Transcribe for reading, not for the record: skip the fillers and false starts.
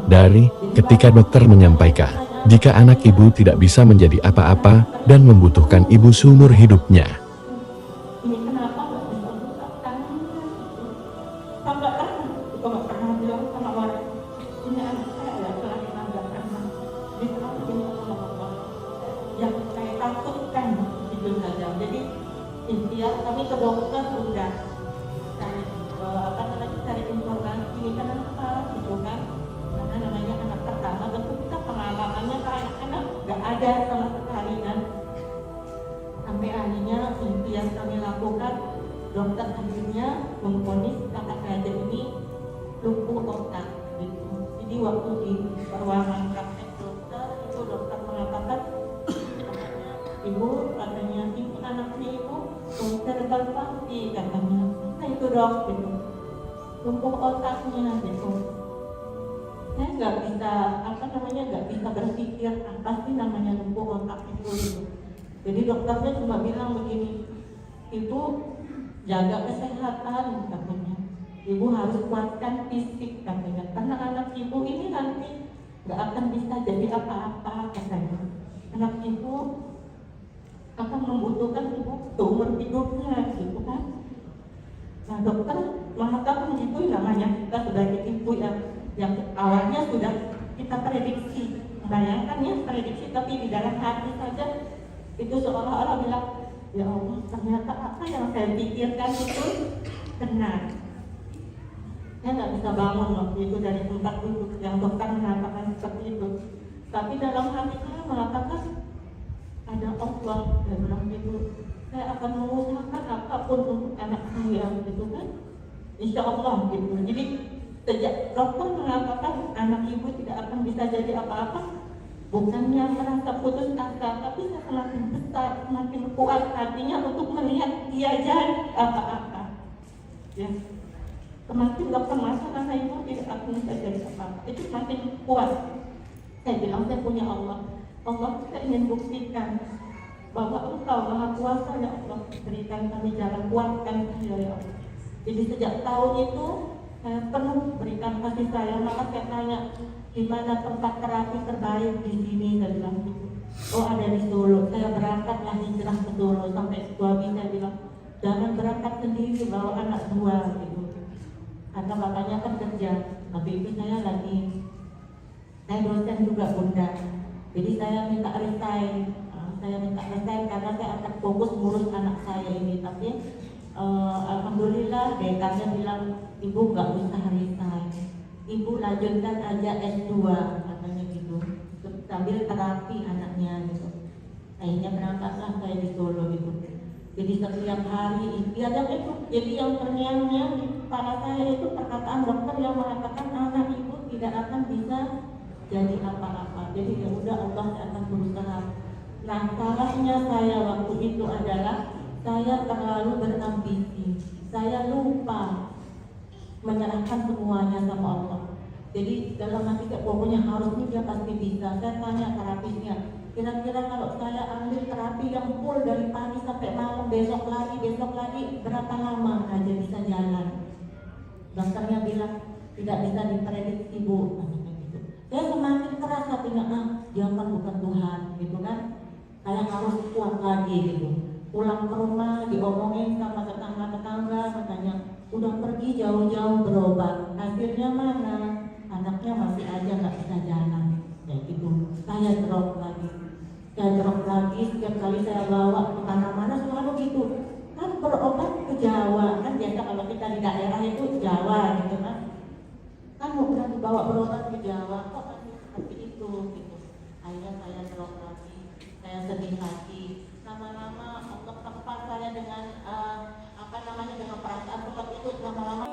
dari ketika dokter menyampaikan jika anak ibu tidak bisa menjadi apa-apa dan membutuhkan ibu seumur hidupnya. Ini kenapa nggak bisa bukakan? Sampai kan juga nggak pernah bilang sama orang, ini anak saya ya kelainan nggak pernah. Dia selalu bilang sama Allah, yang saya takutkan itu saja. Jadi ikhtiar kami ke dokter udah cari cari informasi ini kenapa gitu kan? Karena namanya anak pertama tentu kita pengalamannya ke anak-anak nggak ada sama sekali kan. Sampai akhirnya yang kami lakukan, dokter akhirnya memvonis kakak saya ini lumpuh otak gitu. Jadi waktu di ruangan praktek dokter itu dokter mengatakan ibu katanya ini anaknya ibu cerebral palsy katanya. Nah itu dok gitu, lumpuh otaknya gitu. Saya nggak bisa nggak bisa berpikir apa sih namanya lumpuh otak itu gitu. Jadi dokternya cuma bilang begini, ibu jaga kesehatan katanya, ibu harus kuatkan fisik katanya, karena anak ibu ini nanti nggak akan bisa jadi apa-apa katanya. Anak ibu akan membutuhkan ibu seumur hidupnya gitu kan. Nah dokter mengatakan gitu, namanya kita sebagai ibu yang awalnya sudah kita prediksi, bayangkan ya prediksi, tapi di dalam hati saja itu seolah-olah bilang, ya Allah ternyata apa yang saya pikirkan itu benar. Saya nggak bisa bangun waktu itu dari tempat duduk yang dokter mengatakan seperti itu. Tapi dalam hati saya mengatakan ada Allah, saya bilang gitu. Saya akan mengusahakan apapun untuk anak saya gitu kan. Insya Allah gitu. Jadi sejak dokter mengatakan anak ibu tidak akan bisa jadi apa-apa, bukannya merasa putus asa, tapi saya semakin besar, semakin kuat hatinya untuk melihat dia jadi apa-apa. Ya, semakin dokter merasa anak ibu tidak akan bisa jadi apa-apa, itu semakin kuat. Saya bilang saya punya Allah. Allah, saya ingin buktikan bahwa Engkau Maha Kuasa ya Allah. Berikan kami jalan, kuatkan saya ya Allah. Jadi sejak tahun itu saya penuh berikan kasih sayang. Maka saya tanya, di mana tempat terapi terbaik di sini? Saya bilang gitu. Oh ada di Solo. Saya berangkatlah hijrah ke Solo. Sampai suami saya bilang, jangan berangkat sendiri, bawa anak dua gitu. Karena bapaknya kan kerja, tapi itu saya dosen juga bunda. Jadi saya minta resign. Karena saya akan fokus ngurus anak saya ini. Tapi alhamdulillah dekannya bilang, ibu nggak usah resign, ibu lanjutkan aja S2 katanya gitu, sambil terapi anaknya gitu. Akhirnya berangkatlah saya di Solo gitu. Jadi setiap hari ikhtiar yang itu, jadi yang terngiang-ngiang di kepala saya itu perkataan dokter yang mengatakan anak ibu tidak akan bisa jadi apa-apa. Jadi ya udah, Allah akan berusaha. Nah salahnya saya waktu itu adalah saya terlalu berambisi, saya lupa menyerahkan semuanya sama Allah. Jadi dalam hati saya pokoknya harus ini, dia pasti bisa. Saya tanya terapisnya, kira-kira kalau saya ambil terapi yang full dari pagi sampai malam, besok lagi, berapa lama aja bisa jalan? Dokternya bilang tidak bisa diprediksi bu. Saya semakin keras hatinya, dia kan bukan Tuhan gitu kan. Saya harus kuat lagi gitu. Pulang ke rumah diomongin sama tetangga-tetangga, katanya udah pergi jauh-jauh berobat, akhirnya mana anaknya masih aja nggak bisa jalan kayak gitu. Saya drop lagi, setiap kali saya bawa ke mana-mana selalu gitu kan, berobat ke Jawa kan, biasa kalau kita di daerah itu Jawa gitu kan udah dibawa berobat ke Jawa, kok masih seperti itu gitu. Akhirnya saya drop lagi, saya sedih lagi. Lama-lama Allah tempat saya dengan dengan perasaan seperti itu, lama-lama